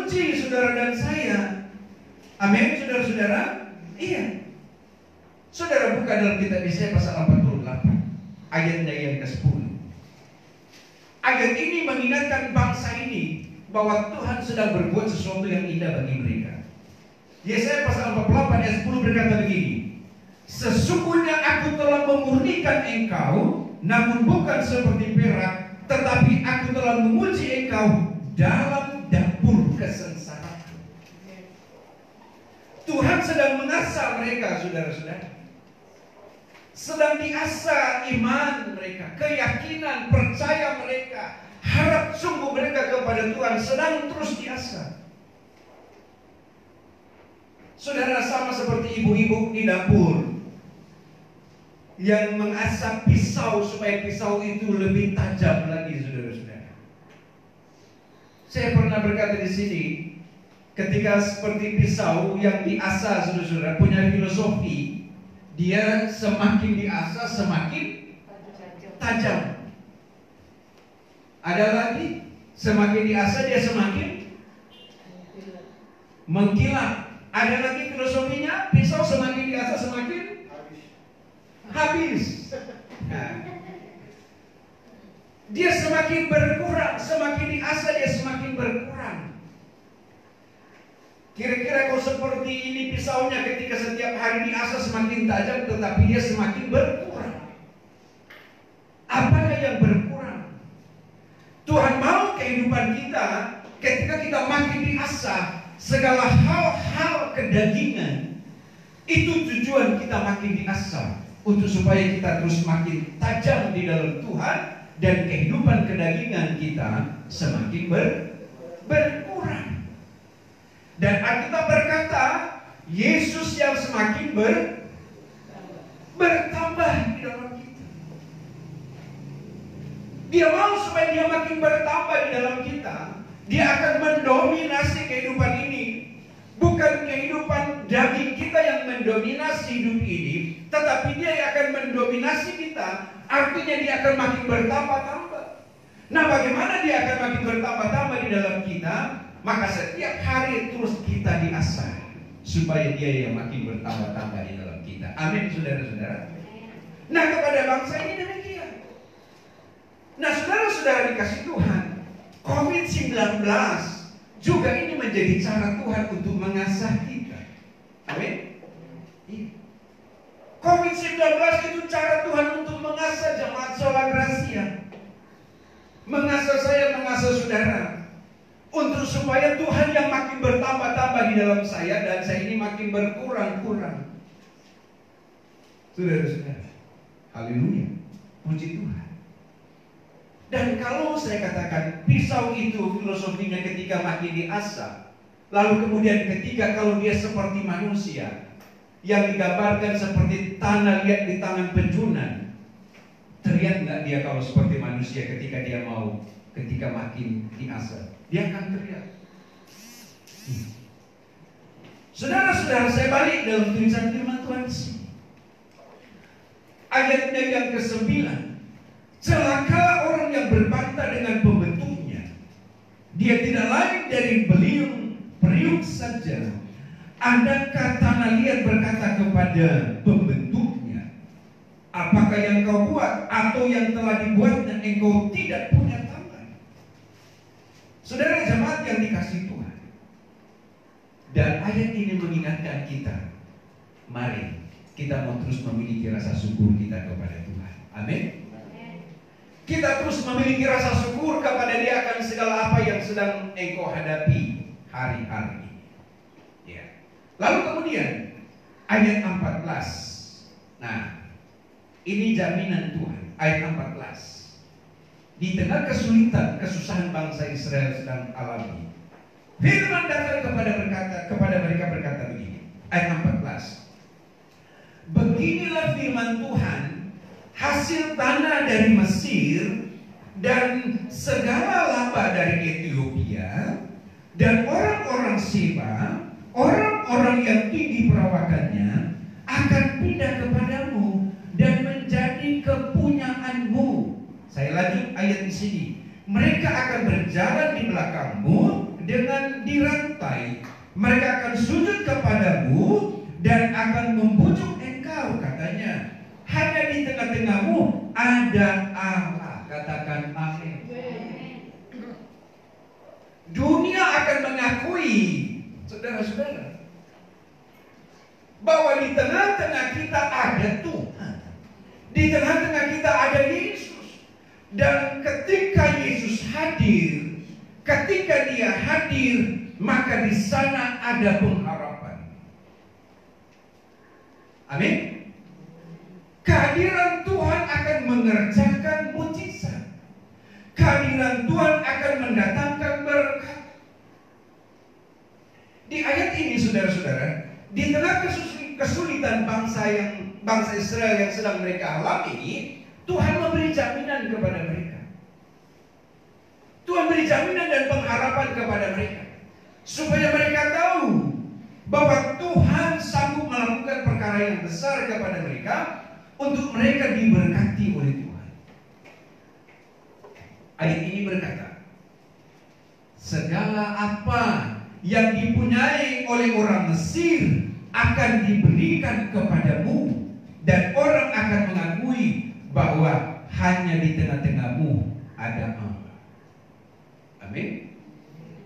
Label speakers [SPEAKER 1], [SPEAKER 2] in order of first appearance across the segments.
[SPEAKER 1] menguji saudara dan saya. Amin, saudara-saudara. Iya. Saudara buka dalam kitab Yesaya pasal 48 ayatnya yang ke-10. Ayat ini mengingatkan bangsa ini bahwa Tuhan sedang berbuat sesuatu yang indah bagi mereka. Yesaya pasal 48 ayat 10 berkata begini, sesungguhnya aku telah memurnikan engkau, namun bukan seperti perak, tetapi aku telah menguji engkau dalam dapur kesengsaraan. Tuhan sedang mengasah mereka, saudara-saudara. Sedang diasah iman mereka, keyakinan, percaya mereka, harap sungguh mereka kepada Tuhan sedang terus diasah. Saudara, sama seperti ibu-ibu di dapur yang mengasah pisau supaya pisau itu lebih tajam lagi, saudara-saudara. Saya pernah berkata di sini, ketika seperti pisau yang diasah, saudara-saudara, punya filosofi. Dia semakin diasah semakin tajam. Ada lagi, semakin diasah dia semakin mengkilat. Ada lagi filosofinya, pisau semakin diasah semakin habis. Nah, dia semakin berkurang, semakin diasah dia semakin berkurang. Kira-kira kalau seperti ini pisaunya ketika setiap hari diasah semakin tajam, tetapi dia semakin berkurang. Apakah yang berkurang? Tuhan mau kehidupan kita ketika kita makin diasah, segala hal-hal kedagingan itu tujuan kita makin diasah untuk supaya kita terus makin tajam di dalam Tuhan dan kehidupan kedagingan kita semakin berkurang. Dan Alkitab berkata, Yesus yang semakin bertambah di dalam kita. Dia mau supaya dia makin bertambah di dalam kita. Dia akan mendominasi kehidupan ini. Bukan kehidupan daging kita yang mendominasi hidup ini, tetapi dia yang akan mendominasi kita. Artinya dia akan makin bertambah-tambah. Nah, bagaimana dia akan makin bertambah-tambah di dalam kita? Maka setiap hari terus kita diasah supaya dia yang makin bertambah-tambah di dalam kita. Amin, saudara-saudara. Nah, kepada bangsa ini demikian. Nah, saudara-saudara dikasih Tuhan, COVID-19 juga ini menjadi cara Tuhan untuk mengasah kita. Amin. COVID-19 itu cara Tuhan untuk mengasah jemaat Sola Gracia, mengasah saya, mengasah saudara, untuk supaya Tuhan yang makin bertambah-tambah di dalam saya dan saya ini makin berkurang-kurang. Saudara-saudara, haleluya, puji Tuhan. Dan kalau saya katakan pisau itu filosofinya ketika makin diasah, lalu kemudian ketika kalau dia seperti manusia yang digambarkan seperti tanah liat di tangan penjunan, teriak nggak dia kalau seperti manusia ketika dia mau, ketika makin diasah? Dia akan teriak. Saudara-saudara, saya balik dalam tulisan firman Tuhan di sini. Ayatnya yang ke-9. Celaka orang yang berbantah dengan pembentuknya. Dia tidak lain dari beliung periuk saja. Adakah tanah liat berkata kepada pembentuknya, apakah yang kau buat atau yang telah dibuatnya engkau tidak punya tangan? Saudara jemaat yang dikasih Tuhan, dan ayat ini mengingatkan kita, mari kita mau terus memiliki rasa syukur kita kepada Tuhan. Amin. Kita terus memiliki rasa syukur kepada Dia akan segala apa yang sedang engkau hadapi hari-hari ini. Ya. Lalu kemudian ayat 14. Nah, ini jaminan Tuhan. Ayat 14. Di tengah kesulitan, kesusahan bangsa Israel sedang alami, firman datang kepada mereka berkata begini. Ayat 14. Beginilah firman Tuhan, hasil tanah dari Mesir dan segala laba dari Ethiopia dan orang-orang Seba, orang-orang yang tinggi perawakannya akan pindah kepadamu dan menjadi kepunyaanmu. Saya lanjut ayat di sini. Mereka akan berjalan di belakangmu dengan dirantai. Mereka akan sujud kepadamu dan akan membujuk engkau, katanya. Hanya di tengah-tengahmu ada Allah. Katakan amin. Dunia akan mengakui, saudara-saudara, bahwa di tengah-tengah kita ada Tuhan. Di tengah-tengah kita ada Yesus. Dan ketika Yesus hadir, ketika Dia hadir, maka di sana ada pengharapan. Amin. Kehadiran Tuhan akan mengerjakan mujizat. Kehadiran Tuhan akan mendatangkan berkat. Di ayat ini, saudara-saudara, di tengah kesulitan bangsa Israel yang sedang mereka alami, Tuhan memberi jaminan kepada mereka. Tuhan beri jaminan dan pengharapan kepada mereka, supaya mereka tahu bahwa Tuhan sanggup melakukan perkara yang besar kepada mereka, untuk mereka diberkati oleh Tuhan. Ayat ini berkata, segala apa yang dipunyai oleh orang Mesir akan diberikan kepadamu, dan orang akan mengakui bahwa hanya di tengah-tengahmu ada Allah. Amin.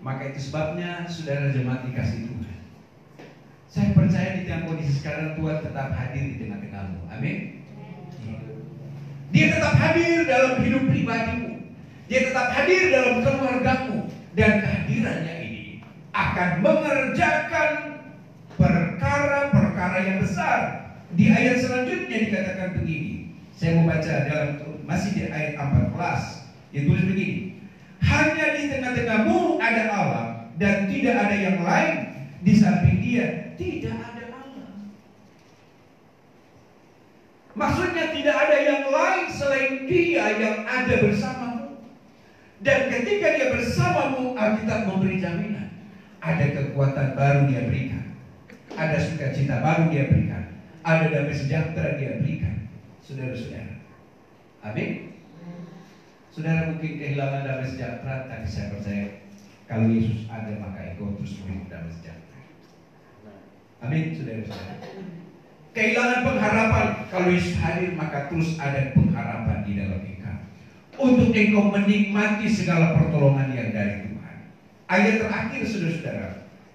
[SPEAKER 1] Maka itu sebabnya, saudara jemaat dikasih Tuhan, saya percaya di tengah kondisi sekarang Tuhan tetap hadir di tengah-tengahmu. Amin. Dia tetap hadir dalam hidup pribadimu. Dia tetap hadir dalam keluargamu. Dan kehadirannya ini akan mengerjakan perkara-perkara yang besar. Di ayat selanjutnya dikatakan begini. Saya mau baca masih di ayat 14. Ditulis begini. Hanya di tengah-tengahmu ada Allah, dan tidak ada yang lain. Di samping Dia tidak ada Allah. Maksudnya tidak ada yang lain selain Dia yang ada bersamamu. Dan ketika Dia bersamamu, Alkitab memberi jaminan. Ada kekuatan baru Dia berikan. Ada sukacita baru Dia berikan. Ada damai sejahtera Dia berikan. Saudara-saudara. Amin. Saudara mungkin kehilangan damai sejahtera, tapi saya percaya kalau Yesus ada, maka engkau terus memiliki damai sejahtera. Amin, saudara-saudara. Kehilangan pengharapan, kalau Yesus hadir, maka terus ada pengharapan di dalam engkau, untuk engkau menikmati segala pertolongan yang dari Tuhan. Ayat terakhir, saudara-saudara,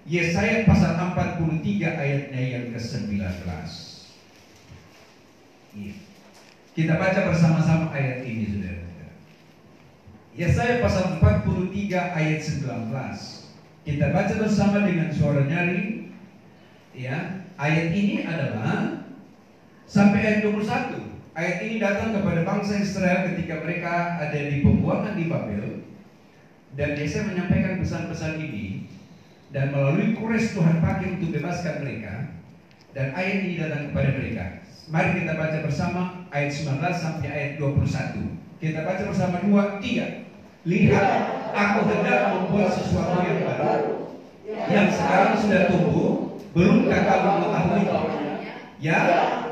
[SPEAKER 1] Yesaya pasal 43 ayatnya yang ke-19. Kita baca bersama-sama ayat ini, saudara-saudara. Yesaya pasal 43 ayat 19. Kita baca bersama dengan suara nyaring. Ya, ayat ini adalah sampai ayat 21. Ayat ini datang kepada bangsa Israel ketika mereka ada di pembuangan di Babel. Dan Yesaya menyampaikan pesan-pesan ini, dan melalui Kores Tuhan pakai untuk bebaskan mereka. Dan ayat ini datang kepada mereka. Mari kita baca bersama ayat 19 sampai ayat 21. Kita baca bersama 2, 3. Lihat, aku hendak membuat sesuatu yang baru, yang sekarang sudah tumbuh, belumkah kamu mengetahuinya? Ya,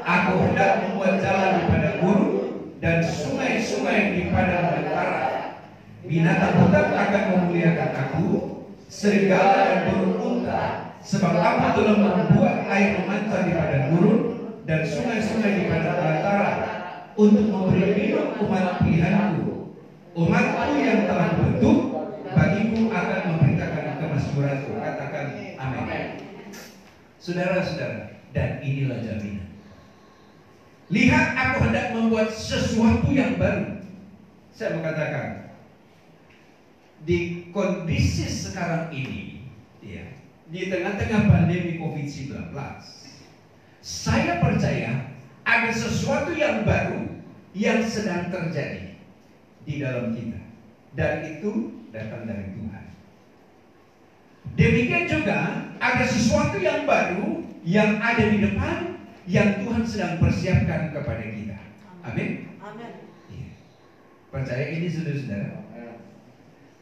[SPEAKER 1] aku hendak membuat jalan di padang gurun dan sungai-sungai di padang belantara. Binatang hutan akan memuliakan aku, serigala dan burung unta, sebab aku telah membuat air memancar di padang gurun dan sungai-sungai di padang belantara, untuk memberi minum umat pilihanku. Umatku yang telah bentuk, bagiku akan memberitakan kemakmuranku. Katakan amin. Saudara-saudara, dan inilah jaminan. Lihat, aku hendak membuat sesuatu yang baru. Saya mau katakan, di kondisi sekarang ini, ya, di tengah-tengah pandemi COVID-19, saya percaya ada sesuatu yang baru yang sedang terjadi di dalam kita, dan itu datang dari Tuhan. Demikian juga ada sesuatu yang baru yang ada di depan, yang Tuhan sedang persiapkan kepada kita. Amin. Amin. Ya. Percaya ini, saudara-saudara.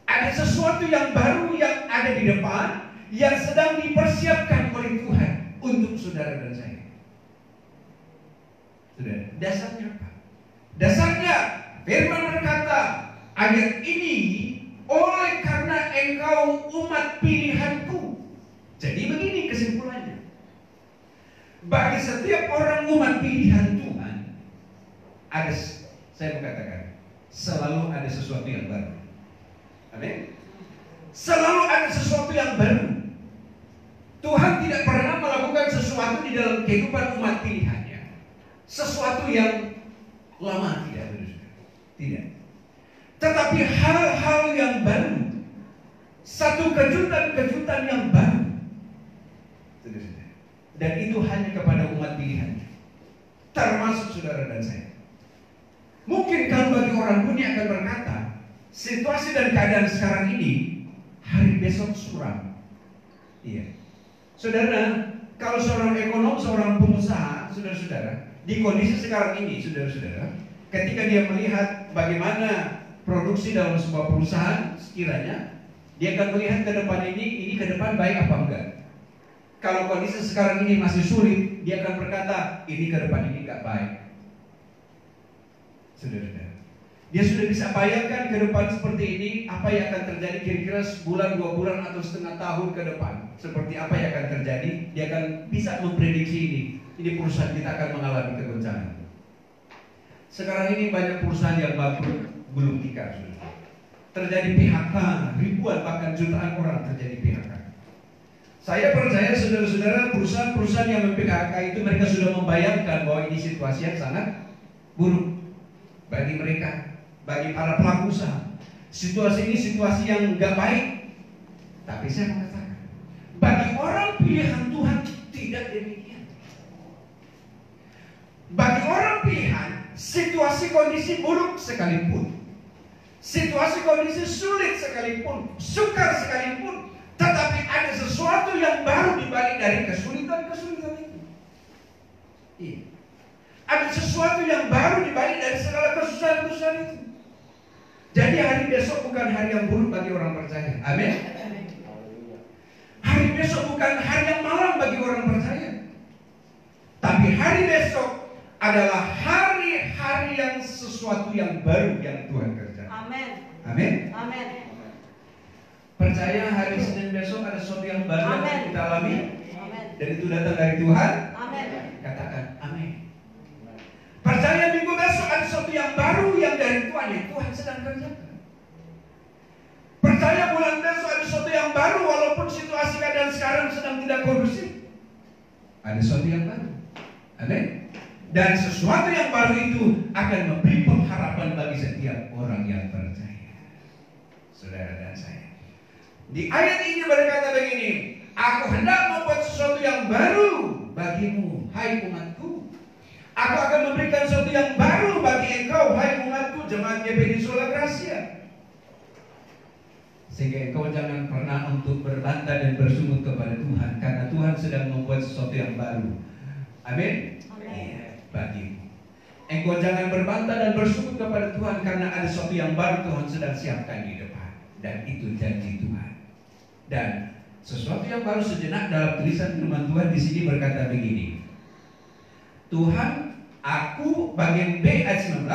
[SPEAKER 1] Ada sesuatu yang baru yang ada di depan, yang sedang dipersiapkan oleh Tuhan untuk saudara dan saya. Saudara, dasarnya apa? Dasarnya firman berkata, ayat ini oleh karena engkau umat pilihanku. Jadi begini kesimpulannya. Bagi setiap orang umat pilihan Tuhan, saya mau katakan, selalu ada sesuatu yang baru. Amin. Selalu ada sesuatu yang baru. Tuhan tidak pernah melakukan sesuatu di dalam kehidupan umat pilihannya sesuatu yang lama, tidak. Tetapi hal-hal yang baru, satu kejutan-kejutan yang baru, dan itu hanya kepada umat pilihannya, termasuk saudara dan saya. Mungkin kalau bagi orang dunia akan berkata, situasi dan keadaan sekarang ini, hari besok suram. Iya. Saudara, kalau seorang ekonom, seorang pengusaha, saudara-saudara, di kondisi sekarang ini, saudara-saudara, ketika dia melihat bagaimana produksi dalam sebuah perusahaan, sekiranya dia akan melihat ke depan ini ke depan baik apa enggak. Kalau kondisi sekarang ini masih sulit, dia akan berkata, ini ke depan ini enggak baik. Saudara-saudara, dia sudah bisa bayangkan ke depan seperti ini, apa yang akan terjadi kira-kira sebulan, 2 bulan, atau setengah tahun ke depan. Seperti apa yang akan terjadi, dia akan bisa memprediksi ini. Ini perusahaan kita akan mengalami kegoncangan. Sekarang ini banyak perusahaan yang bangkrut, belum tikar. Terjadi PHK, ribuan bahkan jutaan orang terjadi PHK. Saya percaya saudara-saudara, perusahaan-perusahaan yang mem-PHK itu mereka sudah membayangkan bahwa ini situasi yang sangat buruk bagi mereka, bagi para pelaku usaha. Situasi ini situasi yang nggak baik. Tapi saya mengatakan, bagi orang pilihan Tuhan tidak demikian. Bagi orang pilihan, situasi kondisi buruk sekalipun, situasi kondisi sulit sekalipun, sukar sekalipun, tetapi ada sesuatu yang baru dibalik dari kesulitan-kesulitan itu. Iya. Ada sesuatu yang baru dibalik dari segala kesusahan-kesusahan itu. Jadi hari besok bukan hari yang buruk bagi orang percaya. Amin. Hari besok bukan hari yang malam bagi orang percaya. Tapi hari besok adalah hari-hari yang sesuatu yang baru yang Tuhan kerjakan.
[SPEAKER 2] Amin.
[SPEAKER 1] Amin.
[SPEAKER 2] Amin.
[SPEAKER 1] Percaya hari Senin besok ada sesuatu yang baru yang kita alami.
[SPEAKER 2] Amin.
[SPEAKER 1] Dan itu datang dari Tuhan.
[SPEAKER 2] Amin.
[SPEAKER 1] Katakan amin. Percaya minggu besok ada sesuatu yang baru yang dari Tuhan, yang Tuhan sedang kerjakan. Percaya bulan besok ada sesuatu yang baru walaupun situasi keadaan sekarang sedang tidak kondusif. Ada sesuatu yang baru. Amin. Dan sesuatu yang baru itu akan memberi pengharapan bagi setiap orang yang percaya. Saudara dan saya. Di ayat ini berkata begini, aku hendak membuat sesuatu yang baru bagimu, hai umatku. Aku akan memberikan sesuatu yang baru bagi engkau, hai umatku, jemaat GPI Sola Gracia. Sehingga engkau jangan pernah untuk berbantah dan bersungut kepada Tuhan, karena Tuhan sedang membuat sesuatu yang baru. Amin. Bagimu. Engkau jangan berbantah dan bersungut kepada Tuhan, karena ada sesuatu yang baru Tuhan sedang siapkan di depan. Dan itu janji Tuhan. Dan sesuatu yang baru sejenak dalam tulisan firman Tuhan di sini berkata begini. Tuhan, aku bagian B ayat 19,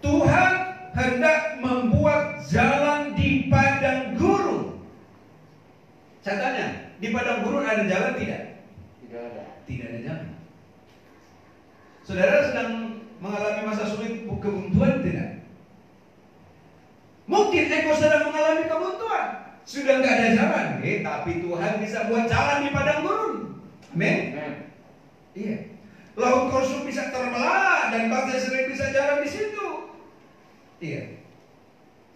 [SPEAKER 1] Tuhan hendak membuat jalan di padang gurun. Catatannya, di padang gurun ada jalan tidak?
[SPEAKER 3] Tidak ada.
[SPEAKER 1] Tidak ada jalan. Saudara sedang mengalami masa sulit kebuntuan tidak? Mungkin engkau sedang mengalami kebuntuan. Sudah nggak ada jalan, tapi Tuhan bisa buat jalan di padang gurun. Amin. Iya. Laut Korsum bisa terbelah dan bangsa Israel bisa jalan di situ. Iya.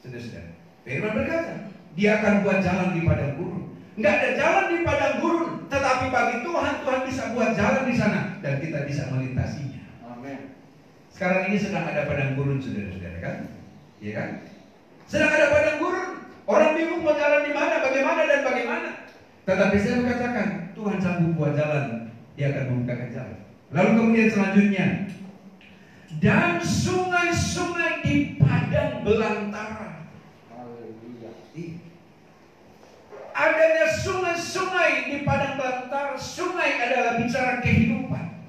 [SPEAKER 1] Saudara-saudara, Firman berkata, Dia akan buat jalan di padang gurun. Nggak ada jalan di padang gurun, tetapi bagi Tuhan, Tuhan bisa buat jalan di sana dan kita bisa melintasinya.
[SPEAKER 3] Amin.
[SPEAKER 1] Sekarang ini sedang ada padang gurun, saudara-saudara, kan? Iya kan? Sedang ada padang gurun. Orang bingung mau jalan di mana, bagaimana dan bagaimana. Tetapi saya mengatakan, Tuhan sanggup buat jalan. Dia akan membukakan jalan. Lalu kemudian selanjutnya, dan sungai-sungai di padang belantara.
[SPEAKER 3] Haleluya.
[SPEAKER 1] Adanya sungai-sungai di padang belantara. Sungai adalah bicara kehidupan.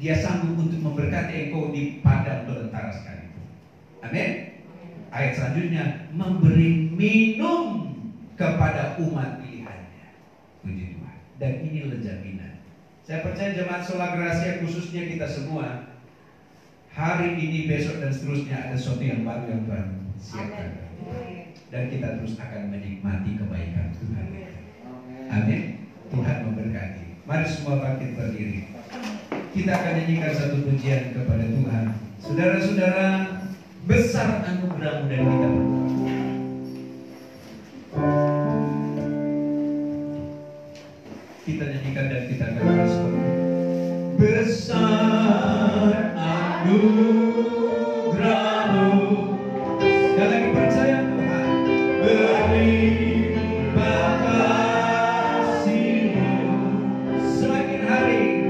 [SPEAKER 1] Dia sanggup untuk memberkati engkau di padang belantara sekalipun. Amin. Ayat selanjutnya, memberi minum kepada umat pilihannya. Puji Tuhan. Dan inilah jaminan. Saya percaya jemaat Sola Gracia, khususnya kita semua, hari ini, besok, dan seterusnya ada sesuatu yang baru yang Tuhan siapkan. Dan kita terus akan menikmati kebaikan Tuhan. Amin. Tuhan memberkati. Mari semua bangkit berdiri. Kita akan nyanyikan satu pujian kepada Tuhan. Saudara-saudara, besar anugerah-Mu dan kita berdoa. Kita nyanyikan dan kita akan respon. Besar anugerah-Mu. Sekali lagi percaya Tuhan. Berlimpah kasih-Mu. Semakin hari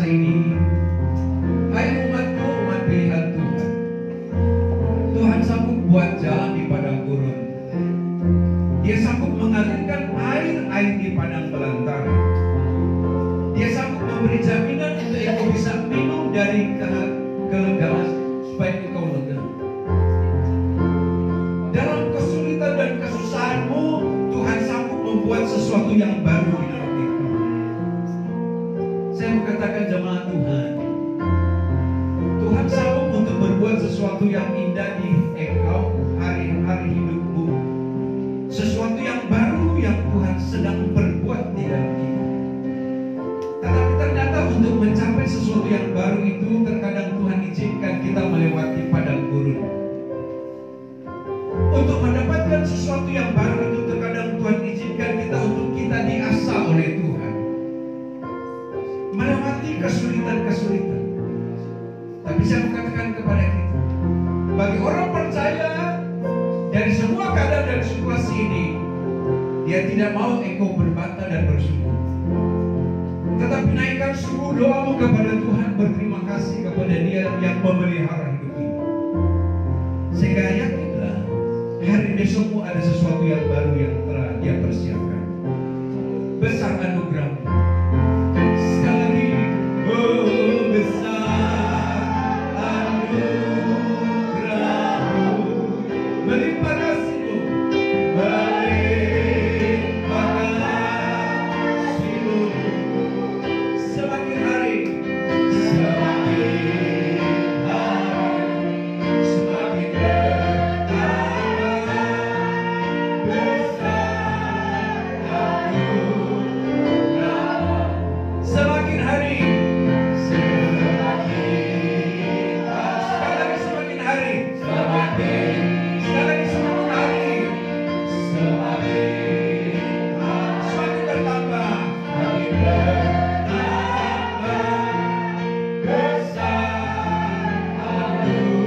[SPEAKER 1] ini, hai umatku, umat pilihan Tuhan. Tuhan sanggup buat jalan di padang gurun. Dia sanggup mengalirkan air di padang belantara. Dia sanggup memberi jaminan untuk engkau bisa minum dari kelegaan supaya engkau lega. Dalam kesulitan dan kesusahanmu, Tuhan sanggup membuat sesuatu yang baru di dalam hidup. Saya mau katakan jemaat Tuhan, Tuhan sanggup untuk berbuat sesuatu yang indah di engkau hari-hari hidupmu. Sesuatu yang baru yang Tuhan sedang berbuat di dalam hidup. Tetapi ternyata untuk mencapai sesuatu yang baru itu, terkadang Tuhan izinkan kita melewati padang gurun. Untuk mendapatkan sesuatu yang baru itu, terkadang Tuhan izinkan kita untuk kita diasah oleh Tuhan. Melewati kesulitan-kesulitan. Tapi saya mau katakan kepada kita, bagi orang percaya, dari semua keadaan dan situasi ini, dia tidak mau engkau berbantah dan bersyukur, tetapi naikkan sungguh doamu kepada Tuhan, berterima kasih kepada Dia yang memelihara hidup ini. Sehingga yakinlah, hari besokmu ada sesuatu yang baru yang telah Dia persiapkan. Besar anugerah-Mu. Sekali lagi, oh besar anugerah-Mu, melimpah kasih-Mu, melimpah kasih-Mu. Semakin hari semakin bertambah besar anugerah-Mu. Semakin hari sekali lagi semakin hari sekali lagi semakin hari semakin bertambah besar anugerah-Mu.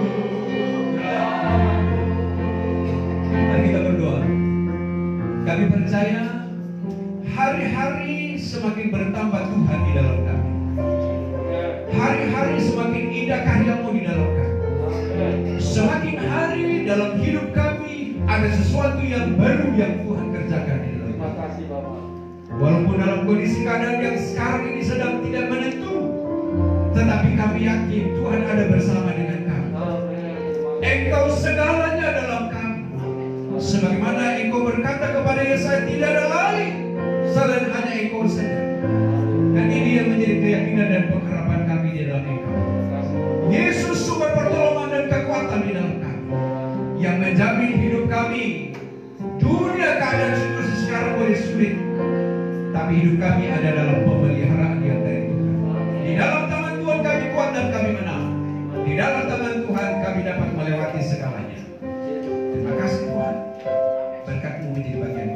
[SPEAKER 1] Mari kita berdoa. Kami percaya hari-hari semakin bertambah Tuhan di dalam kami. Hari-hari semakin indah karya-Mu di dalam kami. Semakin hari dalam hidup kami ada sesuatu yang baru yang Tuhan kerjakan di dalam
[SPEAKER 3] Terima
[SPEAKER 1] kami.
[SPEAKER 3] kasih Bapak.
[SPEAKER 1] Walaupun dalam kondisi keadaan yang sekarang ini sedang tidak menentu, tetapi kami yakin Tuhan ada bersama dengan kami. Engkau segalanya dalam kami. Sebagaimana Engkau berkata kepada Yesaya, tidak ada lain selain hanya Engkau saja. Dan ini yang menjadi keyakinan dan pengharapan kami di dalam Engkau. Yesus sumber pertolongan dan kekuatan di dalam kami, yang menjamin hidup kami. Dunia keadaan situasi sekarang boleh sulit, tapi hidup kami ada dalam pemeliharaan yang dari Tuhan. Di dalam tangan Tuhan kami kuat dan kami menang. dalam tangan Tuhan kami dapat melewati segalanya. Terima kasih Tuhan. Berkat-Mu menjadi bagian